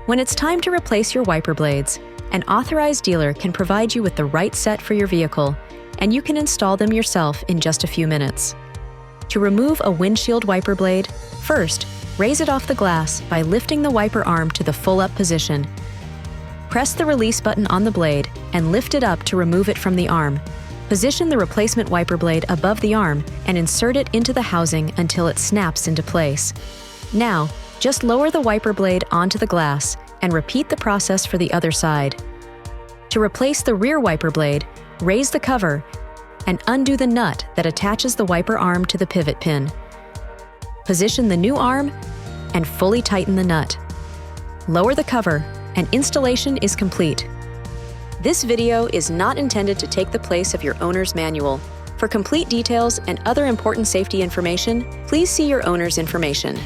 When it's time to replace your wiper blades, an authorized dealer can provide you with the right set for your vehicle, and you can install them yourself in just a few minutes. To remove a windshield wiper blade, first, raise it off the glass by lifting the wiper arm to the full-up position. Press the release button on the blade and lift it up to remove it from the arm. Position the replacement wiper blade above the arm and insert it into the housing until it snaps into place. Now, just lower the wiper blade onto the glass and repeat the process for the other side. To replace the rear wiper blade, raise the cover and undo the nut that attaches the wiper arm to the pivot pin. Position the new arm and fully tighten the nut. Lower the cover and installation is complete. This video is not intended to take the place of your owner's manual. For complete details and other important safety information, please see your owner's information.